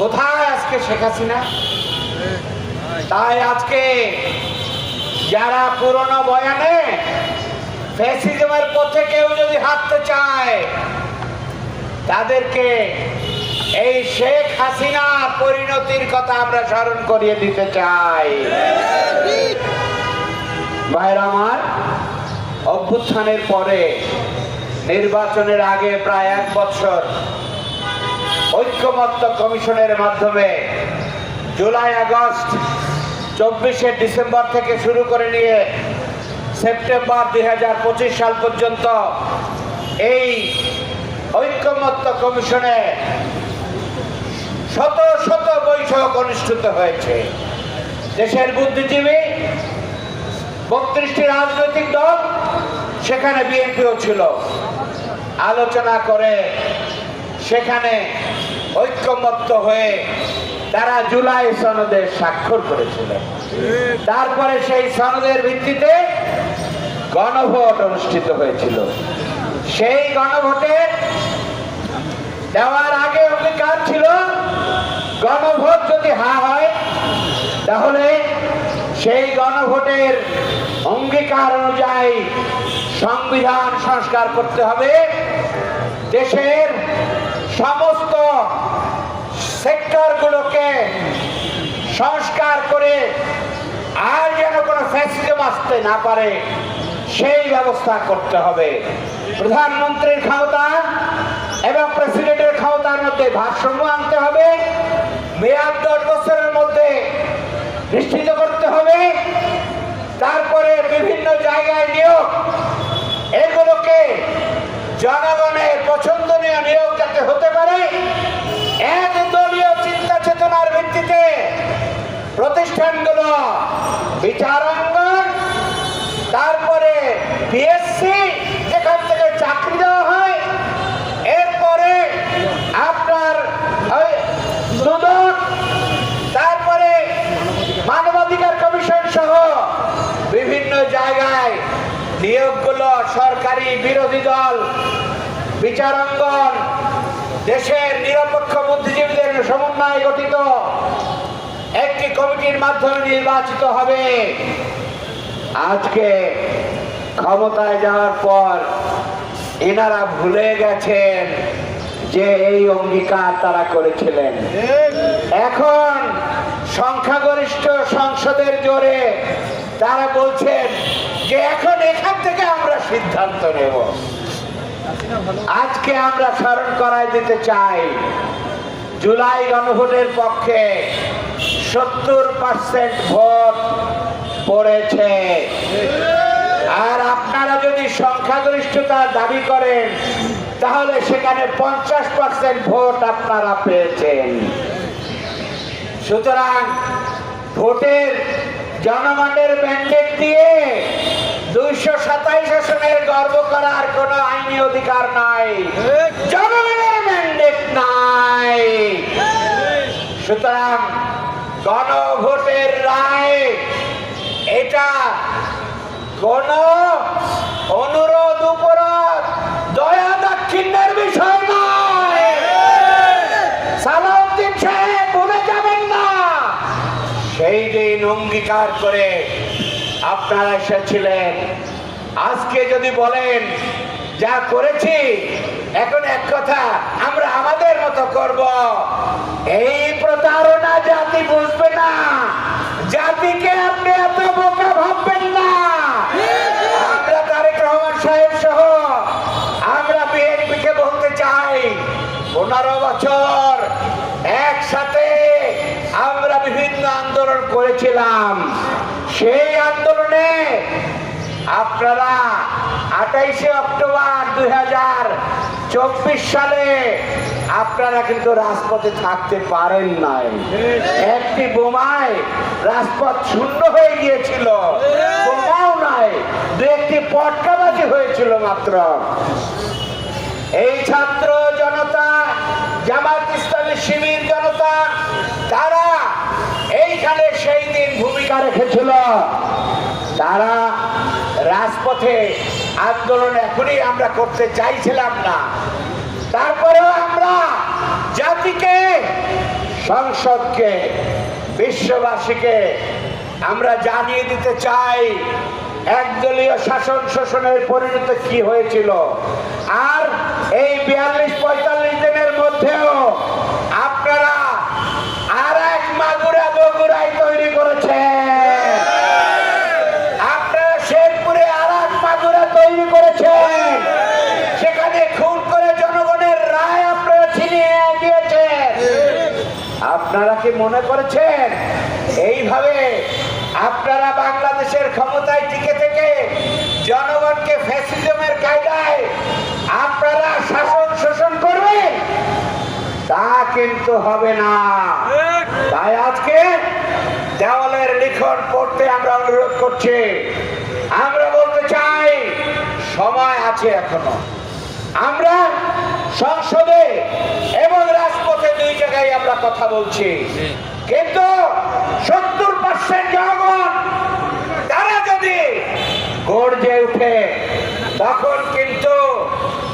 কোথায় আজকে শেখ হাসিনা? তাই আজকে যারা পুরনো বয়ানে ফ্যাসিজমের পথে কেউ যদি হাঁটতে চায়, তাদেরকে এই শেখ হাসিনা পরিণতির কথা আমরা স্মরণ করিয়ে দিতে চাই। ভাইরা আমার, অভ্যুত্থানের পরে নির্বাচনের আগে প্রায় 1 বছর ঐক্যমত্য কমিশনের মাধ্যমে জুলাই, আগস্ট, 24শে ডিসেম্বর থেকে শুরু করে নিয়ে সেপ্টেম্বর 2025 সাল পর্যন্ত এই ঐক্যমত্য কমিশনে শত শত বৈঠক অনুষ্ঠিত হয়েছে। দেশের বুদ্ধিজীবী 32টি রাজনৈতিক দল, সেখানে বিএনপিও ছিল, আলোচনা করে সেখানে ঐক্যমত্য হয়ে তারা জুলাই সনদে স্বাক্ষর করেছিলেন। তারপরে সেই সনদের ভিত্তিতে গণভোট অনুষ্ঠিত হয়েছিল। সেই গণভোটে দেওয়ার আগে অঙ্গীকার ছিল, গণভোট যদি হ্যাঁ হয় তাহলে সেই গণভোটের অঙ্গীকার অনুযায়ী সংবিধান সংস্কার করতে হবে। দেশের সমস্ত সেক্টরগুলোকে সংস্কার করে আর যেন কোনো ফ্যাসিজম আসতে না পারে সেই ব্যবস্থা করতে হবে। প্রধানমন্ত্রীর ক্ষমতা এবং প্রেসিডেন্টের ক্ষমতার মধ্যে ভারসাম্য আনতে হবে। মেয়াদ 10 বছরের মধ্যে নিশ্চিত করতে হবে। তারপরে বিভিন্ন জায়গায় নিয়োগ, এগুলোকে জনগণের পছন্দনীয় নিয়োগ যাতে হতে পারে, এক দলীয় চিন্তা চেতনার ভিত্তিতে প্রতিষ্ঠানগুলো বিচারাঙ্গন, তারপরে পিএসসি যেখান থেকে চাকরি দেওয়া হয়, এরপরে আপনার দুদক, তারপরে মানবাধিকার কমিশন সহ বিভিন্ন জায়গায় নিয়োগগুলো সরকারি, বিরোধী দল, বিচারাঙ্গন, দেশের নিরপেক্ষ বুদ্ধিজীবীদের সমন্বয়ে গঠিত একটি কমিটির মাধ্যমে নির্বাচিত হবে। আজকে ক্ষমতায় যাওয়ার পর এনারা ভুলে গেছেন যে এই অঙ্গীকার তারা করেছিলেন। এখন সংখ্যাগরিষ্ঠ সংসদের জোরে তারা বলছেন যে এখন এখান থেকে আমরা সিদ্ধান্ত নেব। আজকে আমরা স্মরণ করাই দিতে চাই, জুলাই গণভোটের পক্ষে 70% ভোট পড়েছে। আর আপনারা যদি সংখ্যাগরিষ্ঠতা দাবি করেন তাহলে সেখানে 50% ভোট আপনারা পেয়েছেন। সুতরাং ভোটের জনগণের ম্যান্ডেট দিয়ে 227 আসনের গর্ব করার কোনো আইনি অধিকার নাই, জনগণের ম্যান্ডেট নাই। সুতরাং গণভোটের রায় এটা কোন অনুরোধ উপরোধ, দয়া দাক্ষিণ্যের বিষয় নয়। সালাউদ্দিন সাহেব ভুলে যাবেন না, সেই দিন অঙ্গীকার করে আপনারা এসেছিলেন। আজকে যদি বলেন যা করেছি এখন এক কথা আমরা আমাদের মতো করব, এই প্রতারণা জাতি বুঝবে না। জাতিকে আপনি এত বোকা ভাববেন না। আমরা তারেক রহমান সাহেব সহ আমরা বিএনপিকে বলতে চাই, 15 বছর একসাথে আমরা বিভিন্ন আন্দোলন করেছিলাম। সেই আন্দোলনে আপনারা 28শে অক্টোবর 2024 সালে আপনারা কিন্তু রাজপথে থাকতে পারেন নাই। একটি বোমায় রাজপথ শূন্য হয়ে গিয়েছিল, বোমাও নাই, 2-1টি পটকাবাজি হয়েছিল মাত্র। এই ছাত্র জনতা, জামাত ইসলামী শিবির জনতা, তারা এইখানে সেই দিন ভূমিকা রেখেছিল। তারা রাজপথে আন্দোলন এখনই আমরা করতে চাইছিলাম না। তারপরেও আমরা জাতিকে সংসদকে, বিশ্ববাসীকে আমরা জানিয়ে দিতে চাই একদলীয় শাসন শোষণের পরিণতি কি হয়েছিল। আর এই 42-45 দিনের মধ্যেও আপনারা আর এক মাগুরা বগুড়াই তৈরি করেছেন, আপনারা শেরপুরে আর এক মাগুরা তৈরি করেছেন, সেখানে খুন করে জনগণের রায় আপনারা ছিনিয়ে দিয়েছেন। আপনারা কি মনে করেছেন এইভাবে আপনারা বাংলাদেশের ক্ষমতায় টিকে থেকে জনগণকে ফ্যাসিজমের কায়দায় আপনারা শাসন শোষণ করবেন? তা কিন্তু হবে না। তাই আজকে দেওয়ালের লিখন পড়তে আমরা অনুরোধ করছি। আমরা বলতে চাই সময় আছে এখনো। আমরা সংসদে এবং রাজপথে দুই জায়গায় আমরা কথা বলছি, কিন্তু 70% জনগণ তারা যদি গর্জে উঠে তখন কিন্তু